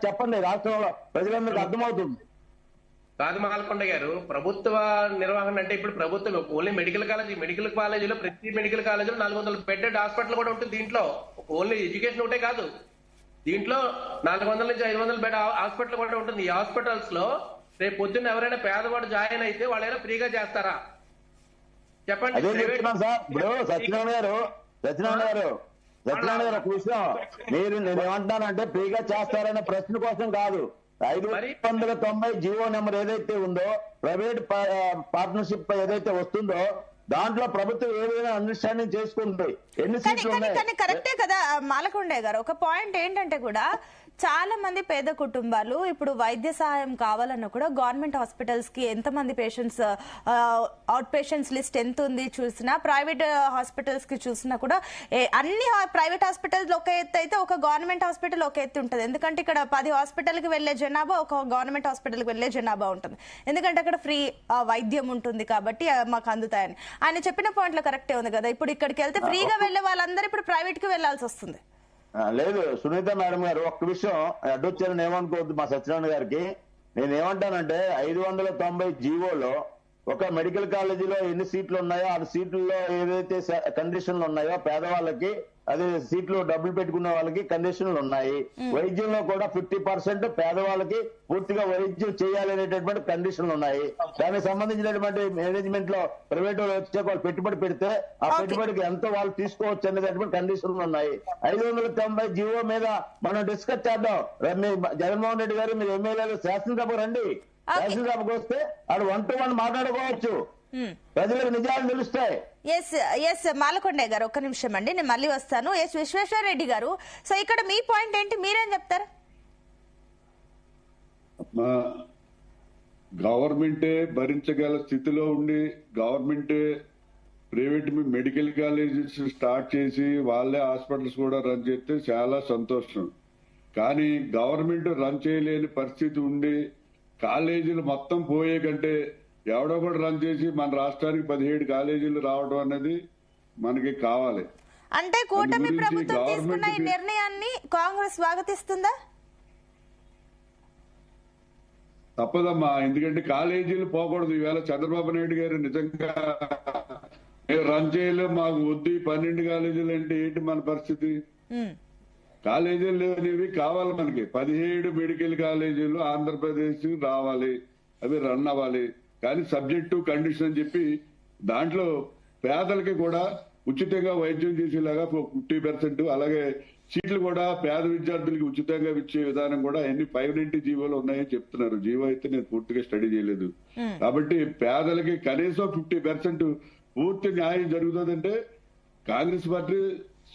చెప్పండి, రాష్ట్రంలో ప్రజలందరికీ అర్థమవుతుంది. కాదు మాలకొండ గారు, ప్రభుత్వ నిర్వహణ అంటే ఇప్పుడు ప్రభుత్వం ఓన్లీ మెడికల్ కాలేజీలో ప్రతి మెడికల్ కాలేజీలో 400 బెడెడ్ హాస్పిటల్ కూడా ఉంటుంది. దీంట్లో ఓన్లీ ఎడ్యుకేషన్ ఒకటే కాదు, దీంట్లో 400 నుంచి 500 బెడ్ హాస్పిటల్ కూడా ఉంటుంది. ఈ హాస్పిటల్స్ లో రేపు పొద్దున్న ఎవరైనా పేదవాడు జాయిన్ అయితే వాళ్ళైనా ఫ్రీగా చేస్తారా చెప్పండి? అదే చెప్తున్నాను సార్. ఇప్పుడు సత్యనారాయణ గారు ఒక విషయం, నేనేమంటున్నానంటే ఫ్రీగా చేస్తారనే ప్రశ్న కోసం కాదు. 590 జీవో నెంబర్ ఏదైతే ఉందో, ప్రైవేట్ పార్ట్నర్షిప్ ఏదైతే వస్తుందో దాంట్లో ప్రభుత్వం ఏదైనా అండర్స్టాండింగ్ చేసుకుంటుంది. ఎన్ని సీట్లు ఉన్నాయి? కరెక్టే కదా మాలకొండ గారు. ఒక పాయింట్ ఏంటంటే కూడా చాలా మంది పేద కుటుంబాలు ఇప్పుడు వైద్య సహాయం కావాలన్నా కూడా గవర్నమెంట్ హాస్పిటల్స్ కి ఎంతమంది పేషెంట్స్, అవుట్ పేషెంట్స్ లిస్ట్ ఎంత ఉంది చూసినా, ప్రైవేట్ హాస్పిటల్స్ కి చూసినా కూడా అన్ని ప్రైవేట్ హాస్పిటల్స్ ఒక ఎత్తు అయితే ఒక గవర్నమెంట్ హాస్పిటల్ ఒక ఎత్తు ఉంటుంది. ఎందుకంటే ఇక్కడ 10 హాస్పిటల్ కి వెళ్లే జనాభా ఒక గవర్నమెంట్ హాస్పిటల్ కి వెళ్లే జనాభా ఉంటుంది. ఎందుకంటే అక్కడ ఫ్రీ వైద్యం ఉంటుంది కాబట్టి మాకు అందుతాయని. ఆయన చెప్పిన పాయింట్ లో కరెక్టే ఉంది కదా. ఇప్పుడు ఇక్కడికి వెళ్తే ఫ్రీగా వెళ్లే వాళ్ళందరూ ఇప్పుడు ప్రైవేట్ కి వెళ్లాల్సి వస్తుంది. లేదు సునీత మేడం గారు, ఒక్క విషయం అడ్డొచ్చారని ఏమనుకోవద్దు మా సత్యనారాయణ గారికి. నేనేమంటానంటే 590 జీవోలో ఒక మెడికల్ కాలేజీలో ఎన్ని సీట్లు ఉన్నాయో ఆ సీట్లలో ఏదైతే కండిషన్లు ఉన్నాయో పేదవాళ్ళకి, అదే సీట్లు డబ్బులు పెట్టుకునే వాళ్ళకి కండిషన్లు ఉన్నాయి. వైద్యంలో కూడా 50% పేదవాళ్ళకి పూర్తిగా వైద్యం చేయాలనేటటువంటి కండిషన్లు ఉన్నాయి. దానికి సంబంధించినటువంటి మేనేజ్మెంట్ లో ప్రైవేట్ వచ్చే వాళ్ళు పెట్టుబడి పెడితే ఆ పెట్టుబడికి ఎంతో వాళ్ళు తీసుకోవచ్చు అనేటటువంటి కండిషన్లు ఉన్నాయి. 590 జీవో మీద మనం డిస్కస్ చేద్దాం. జగన్మోహన్ రెడ్డి గారు, మీరు ఎమ్మెల్యేలు శాసనసభకు రండి. శాసనసభకు వస్తే ఆడు 1 to 1 మాట్లాడుకోవచ్చు, ప్రజలకు నిజాలు తెలుస్తాయి. ఎస్ మాలకొండ గారు, ఒక్క నిమిషం అండి, నేను మళ్ళీ వస్తాను. ఎస్ విశ్వేశ్వర రెడ్డి గారు, సో ఇక్కడ మీ పాయింట్ ఏంటి, మీరేం చెప్తారు? గవర్నమెంటే భరించగల స్థితిలో ఉండి గవర్నమెంటే ప్రైవేట్ మెడికల్ కాలేజెస్ స్టార్ట్ చేసి వాళ్ళే హాస్పిటల్స్ కూడా రన్ చేస్తే చాలా సంతోషం. కానీ గవర్నమెంట్ రన్ చేయలేని పరిస్థితి ఉండి కాలేజీలు మొత్తం పోయే కంటే ఎవడో కూడా రన్ చేసి మన రాష్ట్రానికి 17 కాలేజీలు రావడం అనేది మనకి కావాలి. అంటే కూటమి ప్రభుత్వం తీసుకున్న ఈ నిర్ణయాన్ని కాంగ్రెస్ స్వాగతిస్తుందా? తప్పదమ్మా, ఎందుకంటే కాలేజీలు పోకూడదు. ఈవేళ చంద్రబాబు నాయుడు గారు నిజంగా రన్ చేయలేం, మాకు వద్దు 12 కాలేజీలు అంటే ఏంటి మన పరిస్థితి? కాలేజీలు అనేవి కావాలి మనకి. 17 మెడికల్ కాలేజీలు ఆంధ్రప్రదేశ్ రావాలి, అవి రన్ అవ్వాలి. కానీ సబ్జెక్టు కండిషన్ అని చెప్పి దాంట్లో పేదలకి కూడా ఉచితంగా వైద్యం చేసేలాగా 50%, అలాగే సీట్లు కూడా పేద విద్యార్థులకి ఉచితంగా ఇచ్చే విధానం కూడా అన్ని 590 జీవోలు ఉన్నాయని చెప్తున్నారు. జీవో అయితే నేను పూర్తిగా స్టడీ చేయలేదు. కాబట్టి పేదలకి కనీసం 50% పూర్తి న్యాయం జరుగుతుందంటే కాంగ్రెస్ పార్టీ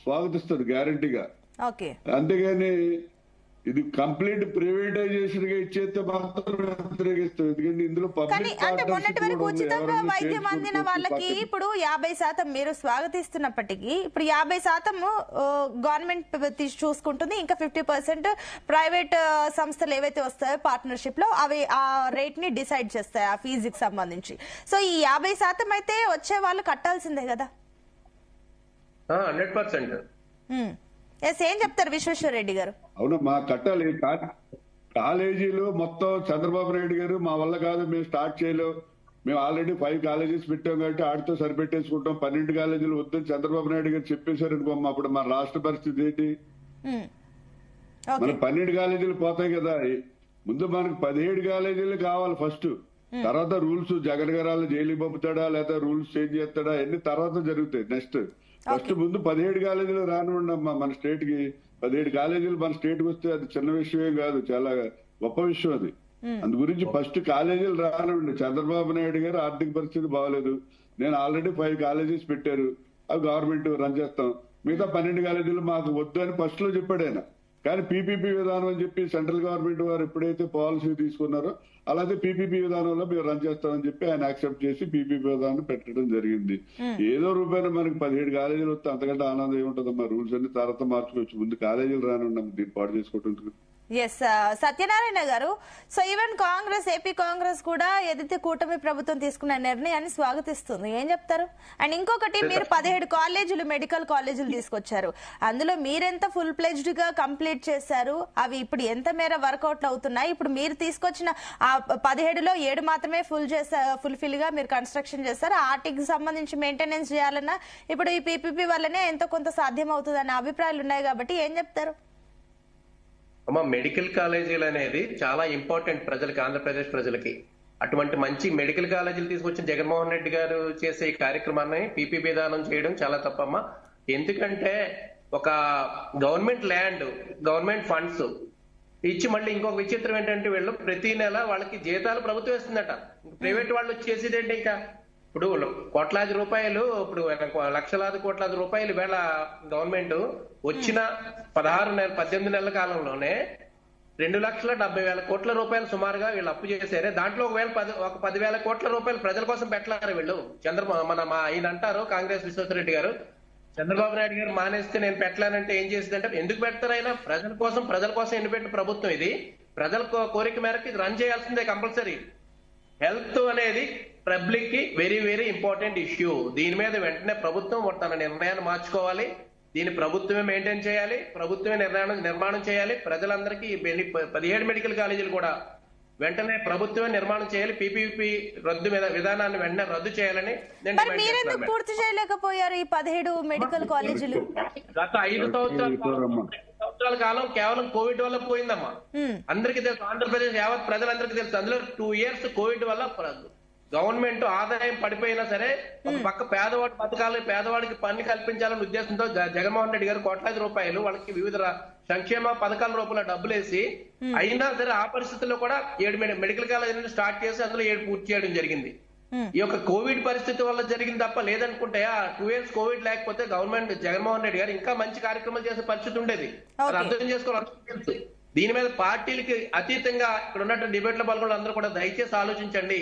స్వాగతిస్తుంది గ్యారంటీగా. అంతేగాని ఇది కంప్లీట్ ప్రైవేటైజేషన్ గా ఇచ్చేస్తే మాత్రం వ్యతిరేకిస్తాం. ఎందుకంటే ఇందులో అంటే మొన్నటి వరకు ఉచితంగా వైద్యం అందిన వాళ్ళకి ఇప్పుడు 50% మీరు స్వాగతిస్తున్నప్పటికీ ఇప్పుడు 50% గవర్నమెంట్ చూసుకుంటుంది, ఇంకా 50% ప్రైవేట్ సంస్థలు ఏవైతే వస్తాయో పార్ట్నర్షిప్ లో అవి ఆ రేట్ ని డిసైడ్ చేస్తాయి ఆ ఫీజుకి సంబంధించి. సో ఈ 50% అయితే వచ్చే వాళ్ళు కట్టాల్సిందే కదా. 100%. ఏం చెప్తారు విశ్వేశ్వర రెడ్డి గారు? అవునమ్మా, కట్టాలి. కాలేజీలు మొత్తం చంద్రబాబు నాయుడు గారు మా వల్ల కాదు, మేము స్టార్ట్ చేయలేం, మేము ఆల్రెడీ 5 కాలేజెస్ పెట్టాం కాబట్టి ఆడితో సరిపెట్టేసుకుంటాం, 12 కాలేజీలు వద్దని చంద్రబాబు నాయుడు గారు చెప్పేశారు అనుకోమ్మా. అప్పుడు మన రాష్ట్ర పరిస్థితి ఏంటి? మన 12 కాలేజీలు పోతాయి కదా. ముందు మనకు 17 కాలేజీలు కావాలి ఫస్ట్. తర్వాత రూల్స్ జగన్ గారు జైలుకి పంపుతాడా లేదా రూల్స్ చేంజ్ చేస్తాడా అన్ని తర్వాత జరుగుతాయి. నెక్స్ట్ ఫస్ట్ ముందు 17 కాలేజీలు రానివ్వండమ్మా. మన స్టేట్ కి 17 కాలేజీలు మన స్టేట్ కి వస్తే అది చిన్న విషయమే కాదు, చాలా గొప్ప విషయం అది. అందు గురించి ఫస్ట్ కాలేజీలు రానివ్వండి. చంద్రబాబు నాయుడు గారు ఆర్థిక పరిస్థితి బాగలేదు, నేను ఆల్రెడీ 5 కాలేజెస్ పెట్టారు, అవి గవర్నమెంట్ రన్ చేస్తాం, మిగతా 12 కాలేజీలు మాకు వద్దు అని ఫస్ట్ లో చెప్పాడు ఆయన. కానీ పీపీపీ విధానం అని చెప్పి సెంట్రల్ గవర్నమెంట్ వారు ఎప్పుడైతే పాలసీ తీసుకున్నారో అలాగే పీపీపీ విధానంలో మేము రన్ చేస్తామని చెప్పి ఆయన యాక్సెప్ట్ చేసి పీపీపీ విధానం పెట్టడం జరిగింది. ఏదో రూపాయన మనకి 17 కాలేజీలు వస్తే అంతకంటే ఆనందం ఏముంటుందమ్మా. రూల్స్ అన్ని తర్వాత మార్చుకోవచ్చు, ముందు కాలేజీలు రానున్నాం, దీన్ని పాటు చేసుకోవటం. ఎస్ సత్యనారాయణ గారు, so even Congress, AP Congress కూడా ఏదైతే కూటమి ప్రభుత్వం తీసుకున్న నిర్ణయాన్ని స్వాగతిస్తుంది, ఏం చెప్తారు? అండ్ ఇంకొకటి, మీరు 17 కాలేజీలు, మెడికల్ కాలేజీలు తీసుకొచ్చారు, అందులో మీరెంత ఫుల్ ప్లెజ్డ్ గా కంప్లీట్ చేశారు? అవి ఇప్పుడు ఎంత మేర వర్కౌట్ అవుతున్నాయి? ఇప్పుడు మీరు తీసుకొచ్చిన ఆ 17లో 7 మాత్రమే ఫుల్ఫిల్ గా మీరు కన్స్ట్రక్షన్ చేస్తారు. ఆర్టీకి సంబంధించి మెయింటెనెన్స్ చేయాలన్నా ఇప్పుడు ఈ పీపీపీ వల్లనే ఎంతో కొంత సాధ్యం అవుతుంది అనే అభిప్రాయాలు ఉన్నాయి కాబట్టి ఏం చెప్తారు? అమ్మ, మెడికల్ కాలేజీలు అనేది చాలా ఇంపార్టెంట్ ప్రజలకి, ఆంధ్రప్రదేశ్ ప్రజలకి. అటువంటి మంచి మెడికల్ కాలేజీలు తీసుకొచ్చిన జగన్మోహన్ రెడ్డి గారు చేసే ఈ కార్యక్రమాన్ని పీపీ విధానం చేయడం చాలా తప్పమ్మా. ఎందుకంటే ఒక గవర్నమెంట్ ల్యాండ్, గవర్నమెంట్ ఫండ్స్ ఇచ్చి మళ్ళీ ఇంకొక విచిత్రం ఏంటంటే వీళ్ళు ప్రతి నెల వాళ్ళకి జీతాలు ప్రభుత్వం ఇస్తుందట. ప్రైవేట్ వాళ్ళు చేసేది ఏంటి? ఇంకా ఇప్పుడు కోట్లాది రూపాయలు, ఇప్పుడు లక్షలాది కోట్లాది రూపాయలు వేళ గవర్నమెంట్ వచ్చిన 18 నెలల కాలంలోనే 2,70,000 కోట్ల రూపాయలు సుమారుగా వీళ్ళు అప్పు చేశారే. దాంట్లో ఒక 10,000 కోట్ల రూపాయలు ప్రజల కోసం పెట్టారు వీళ్ళు. ఆయన అంటారు కాంగ్రెస్ విశ్వేశ్వరరెడ్డి గారు, చంద్రబాబు నాయుడు గారు మానేస్తే నేను పెట్టలేనంటే ఏం చేసిందంటే, ఎందుకు పెడతారు ఆయన? ప్రజల కోసం ఎన్నిపెట్టిన ప్రభుత్వం ఇది. ప్రజల కోరిక మేరకు ఇది రన్ చేయాల్సిందే కంపల్సరీ. హెల్త్ అనేది పబ్లిక్ కి వెరీ వెరీ ఇంపార్టెంట్ ఇష్యూ. దీని మీద వెంటనే ప్రభుత్వం తన నిర్ణయాన్ని మార్చుకోవాలి. దీన్ని ప్రభుత్వమే మెయింటైన్ చేయాలి, ప్రభుత్వమే నిర్మాణం చేయాలి. ప్రజలందరికీ 17 మెడికల్ కాలేజీలు కూడా వెంటనే ప్రభుత్వమే నిర్మాణం చేయాలి. పీపీపీ విధానాన్ని వెంటనే రద్దు చేయాలని మీరెందుకు పూర్తి చేయలేకపోయారు ఈ 17 మెడికల్ కాలేజీలు? గత 5 సంవత్సరాల కాలం కేవలం కోవిడ్ వల్ల పోయిందమ్మా. అందరికీ తెలుసు, ఆంధ్రప్రదేశ్ యావత్ ప్రజలందరికీ తెలుసు. అందులో 2 years కోవిడ్ వల్ల గవర్నమెంట్ ఆదాయం పడిపోయినా సరే ఒక పక్క పేదవాడి బతకాలని, పేదవాడికి పని కల్పించాలనే ఉద్దేశంతో జగన్మోహన్ రెడ్డి గారు కోట్లాది రూపాయలు వాళ్ళకి వివిధ సంక్షేమ పథకాల రూపంలో డబ్బులు వేసి, అయినా సరే ఆ పరిస్థితుల్లో కూడా 7 మెడికల్ కాలేజీలను స్టార్ట్ చేసి అందులో 7 పూర్తి చేయడం జరిగింది. ఈ యొక్క కోవిడ్ పరిస్థితి వల్ల జరిగింది తప్ప లేదనుకుంటే ఆ 2 years కోవిడ్ లేకపోతే గవర్నమెంట్ జగన్మోహన్ రెడ్డి గారు ఇంకా మంచి కార్యక్రమాలు చేసే పరిస్థితి ఉండేది. అర్థం చేసుకోవాలి. దీని మీద పార్టీలకి అతీతంగా ఇక్కడ ఉన్నటువంటి డిబేట్ లో పాల్గొన్న అందరూ కూడా దయచేసి ఆలోచించండి.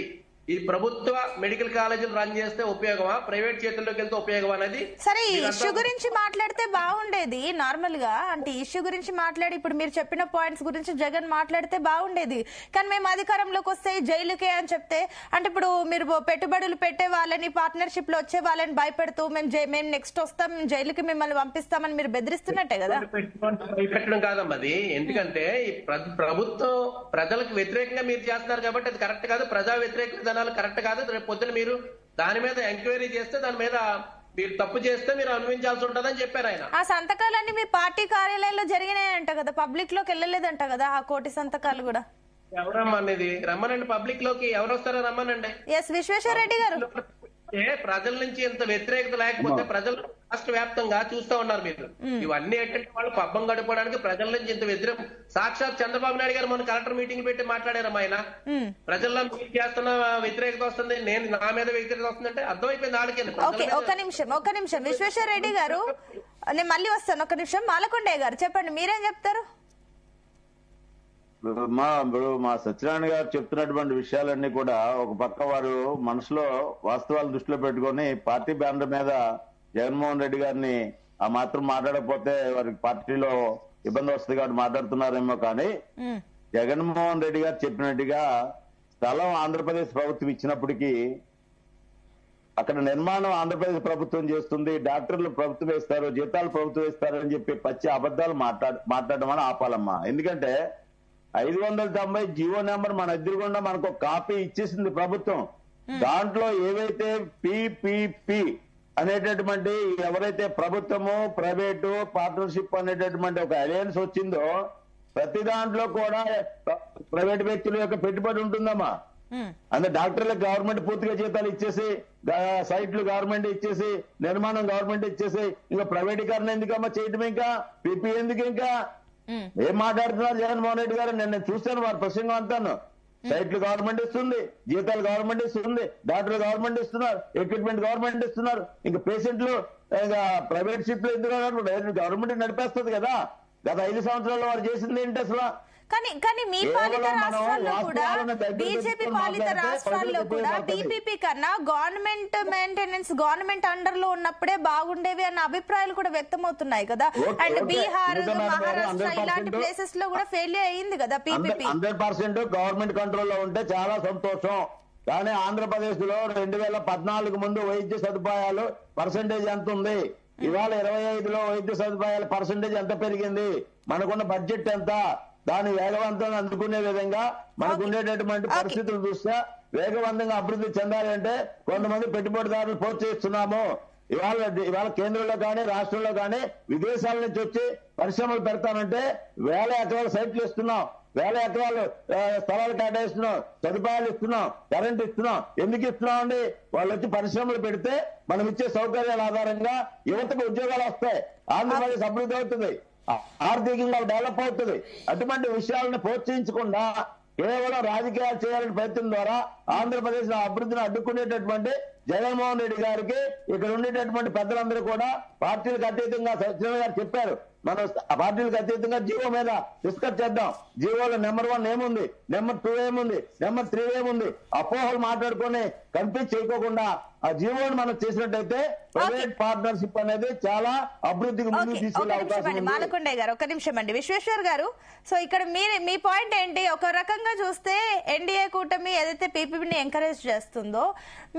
ఈ ప్రభుత్వ మెడికల్ కాలేజీలు రన్ చేస్తే ఉపయోగమా, ప్రైవేట్ చేతుల్లోకి వెళ్తే ఉపయోగమా అనేది. సరే, ఈ ఇష్యూ గురించి మాట్లాడితే బాగుండేది. నార్మల్ గా అంటే ఇష్యూ గురించి మాట్లాడి ఇప్పుడు మీరు చెప్పిన పాయింట్స్ గురించి జగన్ మాట్లాడితే బాగుండేది. కానీ మేము అధికారంలోకి వస్తే జైలుకే అని చెప్తే, అంటే ఇప్పుడు మీరు పెట్టుబడులు పెట్టే వాళ్ళని, పార్ట్నర్షిప్ లో వచ్చే వాళ్ళని భయపెడుతూ మేము నెక్స్ట్ వస్తాం, జైలుకి మిమ్మల్ని పంపిస్తామని మీరు బెదిరిస్తున్నట్టే కదా. భయపెట్టడం కాదమ్మా అది. ఎందుకంటే ప్రభుత్వం ప్రజలకు వ్యతిరేకంగా మీరు చేస్తున్నారు కాబట్టి అది కరెక్ట్ కాదు. ప్రజా వ్యతిరేక కరెక్ట్ కాదు. రేపు పొద్దున మీరు దాని మీద ఎంక్వైరీ చేస్తే, దాని మీద మీరు తప్పు చేస్తే మీరు అనుభవించాల్సి ఉంటుందని చెప్పారు ఆయన. ఆ సంతకాలన్నీ మీ పార్టీ కార్యాలయంలో జరిగినాయంట కదా, పబ్లిక్ లోకి వెళ్ళలేదంట కదా ఆ 1 కోటి సంతకాలు కూడా. ఎవరమ్మనేది? రమ్మనండి, పబ్లిక్ లోకి ఎవరు వస్తారో రమ్మనండి. ఎస్ విశ్వేశ్వరరెడ్డి గారు, ప్రజల నుంచి ఇంత వ్యతిరేకత లేకపోతే ప్రజలు రాష్ట్ర వ్యాప్తంగా చూస్తా ఉన్నారు మీరు. ఇవన్నీ ఏంటంటే వాళ్ళు పబ్బం గడపడానికి ప్రజల నుంచి ఇంత వ్యతిరేకం. సాక్షాత్ చంద్రబాబు నాయుడు గారు మన కలెక్టర్ మీటింగ్ పెట్టి మాట్లాడారమ్మా ఆయన. ప్రజల్లో మీరు చేస్తున్న వ్యతిరేకత వస్తుంది, నా మీద వ్యతిరేకత వస్తుందంటే అర్థమైపోయింది ఆడికి. ఒక్క నిమిషం విశ్వేశ్వరరెడ్డి గారు, నేను మళ్ళీ వస్తాను. ఒక్క నిమిషం. మాలకొండయ్య గారు చెప్పండి, మీరేం చెప్తారు? మా సత్యనారాయణ గారు చెప్తున్నటువంటి విషయాలన్నీ కూడా ఒక పక్క వారు మనసులో వాస్తవాలు దృష్టిలో పెట్టుకొని పార్టీ బ్యానర్ మీద జగన్మోహన్ రెడ్డి గారిని ఆ మాత్రం మాట్లాడకపోతే వారికి పార్టీలో ఇబ్బంది వస్తుంది కాబట్టి మాట్లాడుతున్నారేమో. కానీ జగన్మోహన్ రెడ్డి గారు చెప్పినట్టుగా స్థలం ఆంధ్రప్రదేశ్ ప్రభుత్వం ఇచ్చినప్పటికీ అక్కడ నిర్మాణం ఆంధ్రప్రదేశ్ ప్రభుత్వం చేస్తుంది, డాక్టర్లు ప్రభుత్వం వేస్తారు, జీతాలు ప్రభుత్వం వేస్తారు అని చెప్పి పచ్చి అబద్దాలు మాట్లాడడం అని ఆపాలమ్మా. ఎందుకంటే 590 జీవో నెంబర్ మన ఎదురుగుండా మనకు ఒక కాపీ ఇచ్చేసింది ప్రభుత్వం. దాంట్లో ఏవైతే పిపిపి అనేటటువంటి ఎవరైతే ప్రభుత్వము ప్రైవేటు పార్ట్నర్షిప్ అనేటటువంటి ఒక అలయన్స్ వచ్చిందో ప్రతి దాంట్లో కూడా ప్రైవేట్ వ్యక్తుల యొక్క పెట్టుబడి ఉంటుందమ్మా. అంటే డాక్టర్లకు గవర్నమెంట్ పూర్తిగా జీతాలు ఇచ్చేసి, సైట్లు గవర్నమెంట్ ఇచ్చేసి, నిర్మాణం గవర్నమెంట్ ఇచ్చేసి, ఇంకా ప్రైవేటీకరణ ఎందుకమ్మా చేయటం? ఇంకా పిపి ఎందుకు? ఇంకా ఏం మాట్లాడుతున్నారు జగన్మోహన్ రెడ్డి గారు? నేను చూస్తాను వారి ప్రసంగం అంతాను. సైట్లు గవర్నమెంట్ ఇస్తుంది, జీతాలు గవర్నమెంట్ ఇస్తుంది, డాక్టర్లు గవర్నమెంట్ ఇస్తున్నారు, ఎక్విప్మెంట్ గవర్నమెంట్ ఇస్తున్నారు. ఇంకా పేషెంట్లు ఇంకా ప్రైవేట్ షిప్ లో ఎందుకు? గవర్నమెంట్ నడిపేస్తుంది కదా. గత 5 సంవత్సరాల్లో వారు చేసింది ఏంటి అసలు? కానీ మీ పాలిత కేవలం మనం రాష్ట్రాల్లో కూడా వాస్తవాలను దగ్గర బీజేపీ పెట్టుకొని పాలిత మాట్లాడితే రాష్ట్రాల్లో ప్రజలకు కూడా ఉపయోగపడుతుంది. టీపీపీ కన్నా గవర్నమెంట్ మెయింటెనెన్స్ గవర్నమెంట్ అండర్ లో ఉన్నప్పుడే బాగుండేవి అన్న అభిప్రాయాలు కూడా వ్యక్తమవుతున్నాయి కదా. Okay, and okay. Bihar, Sunitha madam గారు మహారాష్ట్ర 100% ఇలాంటి ప్లేసెస్ లో కూడా ఫెయిల్యూర్ అయ్యింది కదా పీపీపీ. 100% గవర్నమెంట్ కంట్రోల్లో ఉంటే చాలా సంతోషం. కానీ ఆంధ్రప్రదేశ్ లో 2014 ముందు వైద్య సదుపాయాలు పర్సెంటేజ్ ఎంత ఉంది, ఇవాళ 25లో వైద్య సదుపాయాల పర్సెంటేజ్ ఎంత పెరిగింది, మనకున్న బడ్జెట్ ఎంత, దాని వేగవంతంగా అందుకునే విధంగా మనకు ఉండేటటువంటి పరిస్థితులు చూస్తే వేగవంతంగా అభివృద్ధి చెందాలి అంటే కొంతమంది పెట్టుబడిదారులు ప్రోత్సహిస్తున్నాము. ఇవాళ కేంద్రంలో కానీ రాష్ట్రంలో కానీ విదేశాల నుంచి వచ్చి పరిశ్రమలు పెడతానంటే 1000 ఎకరాల సైట్లు ఇస్తున్నాం, 1000 ఎకరాలు స్థలాలు కేటాయిస్తున్నాం, సదుపాయాలు ఇస్తున్నాం, కరెంట్ ఇస్తున్నాం. ఎందుకు ఇస్తున్నాం అండి? వాళ్ళు వచ్చి పరిశ్రమలు పెడితే మనం ఇచ్చే సౌకర్యాల ఆధారంగా యువతకు ఉద్యోగాలు వస్తాయి, ఆంధ్రప్రదేశ్ అభివృద్ధి అవుతుంది, ఆర్థికంగా డెవలప్ అవుతుంది. అటువంటి విషయాలను ప్రోత్సహించకుండా కేవలం రాజకీయాలు చేయాలని ప్రయత్నం ద్వారా ఆంధ్రప్రదేశ్ అభివృద్ధిని అడ్డుకునేటటువంటి జగన్మోహన్ రెడ్డి గారికి ఇక్కడ ఉండేటటువంటి పెద్దలందరూ కూడా పార్టీలకు అతీతంగా సత్యనారాయణ గారు చెప్పారు, మనం ఆ పార్టీలకు అతీతంగా జీవో మీద డిస్కస్ చేద్దాం. జీవోలో నెంబర్ 1 ఏముంది, నెంబర్ 2 ఏముంది, నెంబర్ 3 ఏముంది, అపోహలు మాట్లాడుకొని కన్ఫ్యూజ్ చేయకోకుండా ఆ జీవోని మనం చేసినట్టయితే ప్రైవేట్ పార్ట్నర్షిప్ అనేది చాలా అభివృద్ధికి ముందుకు తీసుకెళ్లే అవకాశం ఉంది. మాలకొండయ్య గారు, ఒక నిమిషం అండి. విశ్వేశ్వర్ గారు, సో ఇక్కడ మీ పాయింట్ ఏంటి? ఒక రకంగా చూస్తే ఎన్డీఏ కూటమి ఏదైతే పీపీపీని ఎంకరేజ్ చేస్తుందో,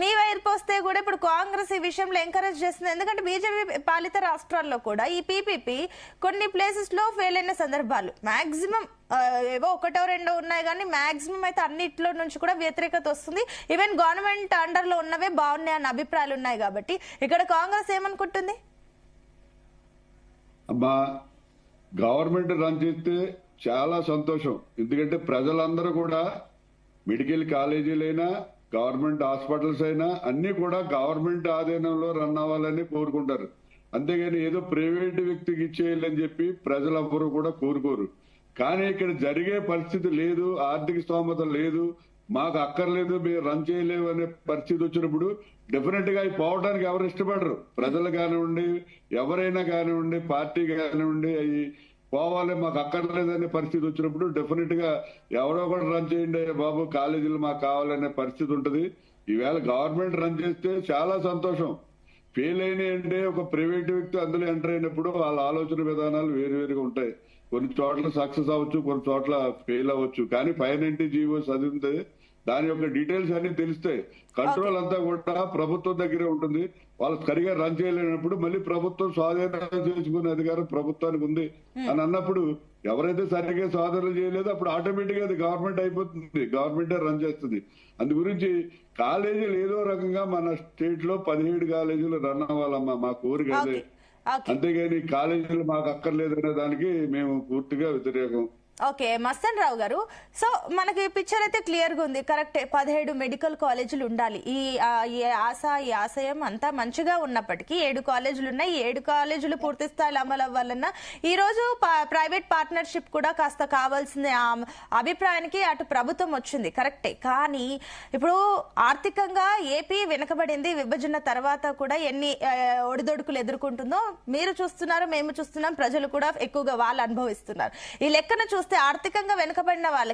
మీ వైపు వస్తే కూడా ఇప్పుడు కాంగ్రెస్ ఈ విషయంలో ఎంకరేజ్ చేస్తుంది. ఎందుకంటే బీజేపీ పాలిత రాష్ట్రాల్లో కూడా ఈ పీపీపీ కొన్ని ప్లేసెస్ లో ఫెయిల్ అయిన సందర్భాలు మాక్సిమం ఏవో 1-2 ఉన్నాయి, కానీ మాక్సిమం అయితే అన్నిట్లో నుంచి కూడా వ్యతిరేకత వస్తుంది. ఈవెన్ గవర్నమెంట్ అండర్ లో ఉన్నవే బాగున్నాయి అన్న అభిప్రాయాలు ఉన్నాయి. కాబట్టి ఇక్కడ కాంగ్రెస్ ఏమనుకుంటుంది? అమ్మా, గవర్నమెంట్ రన్ చేస్తే చాలా సంతోషం. ఎందుకంటే ప్రజలందరూ కూడా మెడికల్ కాలేజీలైనా గవర్నమెంట్ హాస్పిటల్స్ అయినా అన్ని కూడా గవర్నమెంట్ ఆధీనంలో రన్ అవ్వాలని కోరుకుంటారు. అంతేగాని ఏదో ప్రైవేట్ వ్యక్తికి ఇచ్చేయాలని చెప్పి ప్రజలందరూ కూడా కోరుకోరు. కానీ ఇక్కడ జరిగే పరిస్థితి లేదు, ఆర్థిక స్తోమత లేదు, మాకు అక్కర్లేదు, మేము రన్ చేయలేము అనే పరిస్థితి వచ్చినప్పుడు డెఫినెట్ గా పోవడానికి ఎవరు ఇష్టపడరు. ప్రజలు కానివ్వండి, ఎవరైనా కానివ్వండి, పార్టీ కానివ్వండి, అవి పోవాలి, మాకు అక్కర్లేదనే పరిస్థితి వచ్చినప్పుడు డెఫినెట్ గా ఎవరో కూడా రన్ చేయండి బాబు, కాలేజీలు మాకు కావాలనే పరిస్థితి ఉంటుంది. ఈవేళ గవర్నమెంట్ రన్ చేస్తే చాలా సంతోషం. ఫెయిల్ అయినాయి అంటే ఒక ప్రైవేట్ వ్యక్తి అందులో ఎంటర్ అయినప్పుడు వాళ్ళ ఆలోచన విధానాలు వేరువేరుగా ఉంటాయి. కొన్ని చోట్ల సక్సెస్ అవ్వచ్చు, కొన్ని చోట్ల ఫెయిల్ అవ్వచ్చు. కానీ 590 జీవో చదివితే దాని యొక్క డీటెయిల్స్ అన్ని తెలుస్తాయి. కంట్రోల్ అంతా కూడా ప్రభుత్వం దగ్గరే ఉంటుంది. వాళ్ళు సరిగా రన్ చేయలేనప్పుడు మళ్ళీ ప్రభుత్వం స్వాధీనం చేసుకునే అధికారం ప్రభుత్వానికి ఉంది అని అన్నప్పుడు ఎవరైతే సరిగ్గా స్వాధీనం చేయలేదో అప్పుడు ఆటోమేటిక్ గా అది గవర్నమెంట్ అయిపోతుంది, గవర్నమెంటే రన్ చేస్తుంది. అందు గురించి కాలేజీలు ఏదో రకంగా మన స్టేట్ లో 17 కాలేజీలు రన్ అవ్వాలమ్మా, మా కోరిక అదే. అంతేగాని కాలేజీలు మాకు అక్కర్లేదనే దానికి మేము పూర్తిగా వ్యతిరేకం. ఓకే, మస్తన్ రావు గారు, సో మనకి పిక్చర్ అయితే క్లియర్ గా ఉంది. కరెక్టే, 17 మెడికల్ కాలేజీలు ఉండాలి. ఈ ఆశయం అంతా మంచిగా ఉన్నప్పటికీ 7 కాలేజీలు ఉన్నాయి. 7 కాలేజీలు పూర్తి స్థాయిలో అమలు అవ్వాలన్నా ఈ రోజు ప్రైవేట్ పార్ట్నర్షిప్ కూడా కాస్త కావాల్సిన అభిప్రాయానికి అటు ప్రభుత్వం వచ్చింది, కరెక్టే. కానీ ఇప్పుడు ఆర్థికంగా ఏపీ వెనుకబడింది. విభజన తర్వాత కూడా ఎన్ని ఒడిదొడుకులు ఎదుర్కొంటుందో మీరు చూస్తున్నారు, మేము చూస్తున్నాం, ప్రజలు కూడా ఎక్కువగా వాళ్ళు అనుభవిస్తున్నారు. ఈ లెక్కన చూస్తే ఆర్థికంగా వెనుకబడిన వాళ్ళకి